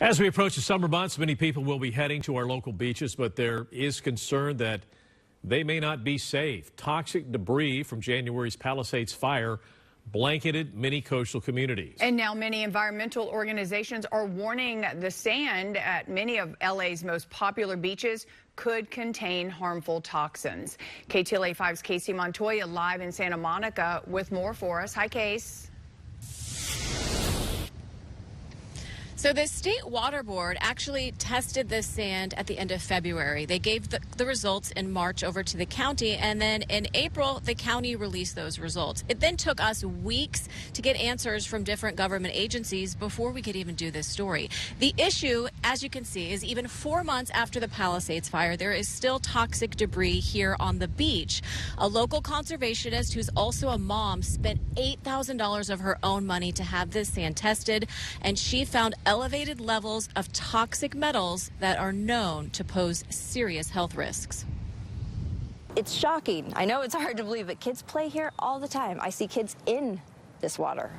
As we approach the summer months, many people will be heading to our local beaches, but there is concern that they may not be safe. Toxic debris from January's Palisades fire blanketed many coastal communities. And now many environmental organizations are warning the sand at many of LA's most popular beaches could contain harmful toxins. KTLA 5's Kacey Montoya live in Santa Monica with more for us. Hi, Case. So the state water board actually tested this sand at the end of February. They gave the results in March over to the county, and then in April, the county released those results. It then took us weeks to get answers from different government agencies before we could even do this story. The issue, as you can see, is even 4 months after the Palisades fire, there is still toxic debris here on the beach. A local conservationist who's also a mom spent $8,000 of her own money to have this sand tested, and she found elevated levels of toxic metals that are known to pose serious health risks. It's shocking. I know it's hard to believe, but kids play here all the time. I see kids in this water.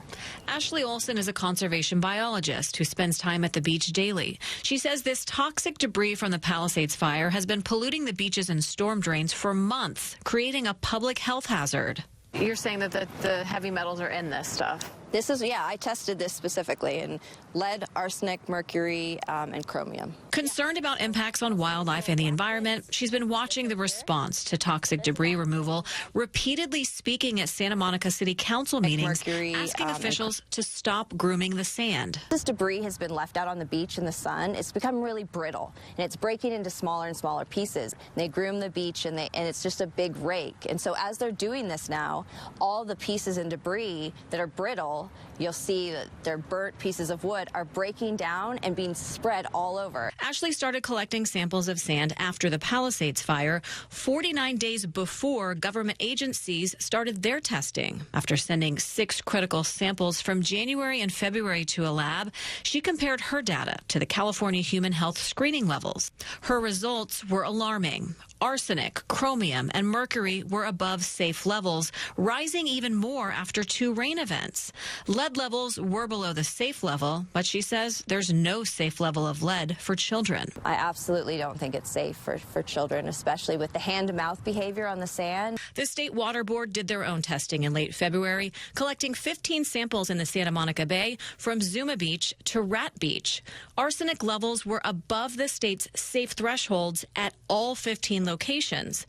Ashley Olson is a conservation biologist who spends time at the beach daily. She says this toxic debris from the Palisades fire has been polluting the beaches and storm drains for months, creating a public health hazard. You're saying that the heavy metals are in this stuff? This is, yeah, I tested this specifically in lead, arsenic, mercury, and chromium. Concerned about impacts on wildlife and the environment, she's been watching the response to toxic debris removal, repeatedly speaking at Santa Monica City Council meetings, asking officials to stop grooming the sand. This debris has been left out on the beach in the sun. It's become really brittle, and it's breaking into smaller and smaller pieces. And they groom the beach, and it's just a big rake. And so as they're doing this now, all the pieces and debris that are brittle, you'll see that they're burnt pieces of wood are breaking down and being spread all over. Ashley started collecting samples of sand after the Palisades fire, 49 days before government agencies started their testing. After sending 6 critical samples from January and February to a lab, she compared her data to the California human health screening levels. Her results were alarming. Arsenic, chromium, and mercury were above safe levels, rising even more after 2 rain events. Lead levels were below the safe level, but she says there's no safe level of lead for children. I absolutely don't think it's safe for children, especially with the hand-to-mouth behavior on the sand. The state water board did their own testing in late February, collecting 15 samples in the Santa Monica Bay from Zuma Beach to Rat Beach. Arsenic levels were above the state's safe thresholds at all 15 locations.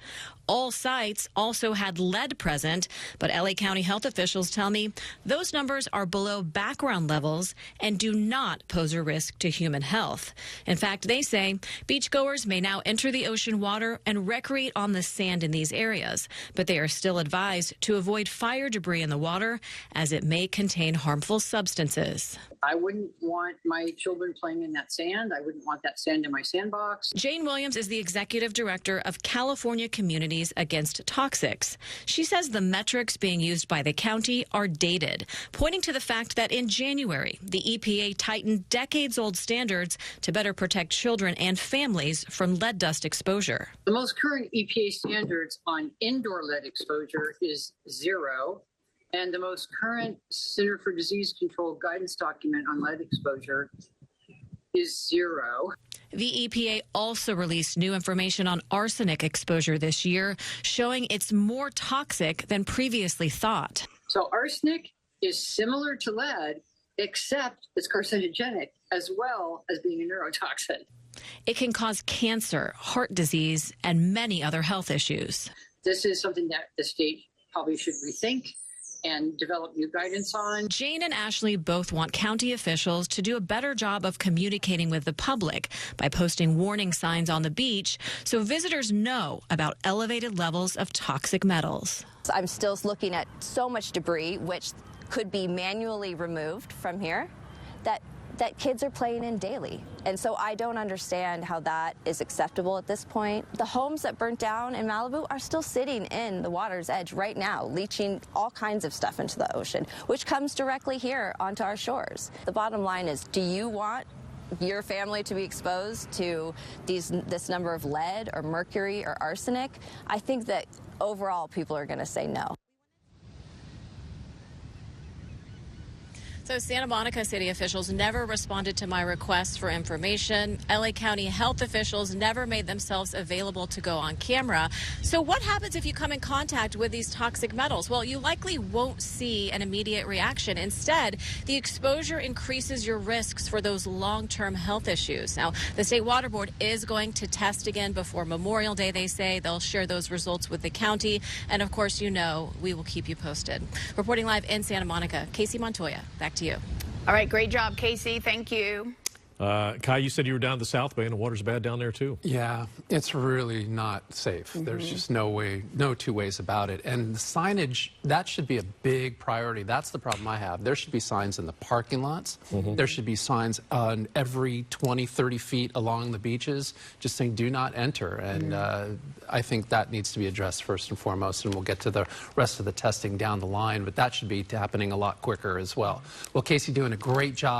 All sites also had lead present, but LA County health officials tell me those numbers are below background levels and do not pose a risk to human health. In fact, they say beachgoers may now enter the ocean water and recreate on the sand in these areas, but they are still advised to avoid fire debris in the water as it may contain harmful substances. I wouldn't want my children playing in that sand. I wouldn't want that sand in my sandbox. Jane Williams is the executive director of California Communities Against Toxics. She says the metrics being used by the county are dated, pointing to the fact that in January, the EPA tightened decades-old standards to better protect children and families from lead dust exposure. The most current EPA standards on indoor lead exposure is 0. And the most current Center for Disease Control guidance document on lead exposure is 0. The EPA also released new information on arsenic exposure this year, showing it's more toxic than previously thought. So arsenic is similar to lead, except it's carcinogenic as well as being a neurotoxin. It can cause cancer, heart disease, and many other health issues. This is something that the state probably should rethink and develop new guidance on. Jane and Ashley both want county officials to do a better job of communicating with the public by posting warning signs on the beach so visitors know about elevated levels of toxic metals. I'm still looking at so much debris, which could be manually removed from here, that kids are playing in daily. And so I don't understand how that is acceptable at this point. The homes that burnt down in Malibu are still sitting in the water's edge right now, leaching all kinds of stuff into the ocean, which comes directly here onto our shores. The bottom line is, do you want your family to be exposed to this number of lead or mercury or arsenic? I think that overall people are going to say no. So Santa Monica city officials never responded to my request for information. LA County health officials never made themselves available to go on camera. So what happens if you come in contact with these toxic metals? Well, you likely won't see an immediate reaction. Instead, the exposure increases your risks for those long-term health issues. Now, the State Water Board is going to test again before Memorial Day, they say. They'll share those results with the county. And of course, you know, we will keep you posted. Reporting live in Santa Monica, Kacey, Montoya, back to you. All right, great job, Kacey. Thank you. Kai, you said you were down the South Bay and the water's bad down there too. Yeah, it's really not safe. There's just no way, no two ways about it. And the signage, that should be a big priority. That's the problem I have. There should be signs in the parking lots. There should be signs on every 20, 30 feet along the beaches just saying do not enter. And I think that needs to be addressed first and foremost, and we'll get to the rest of the testing down the line. But that should be happening a lot quicker as well. Well, Kacey, doing a great job.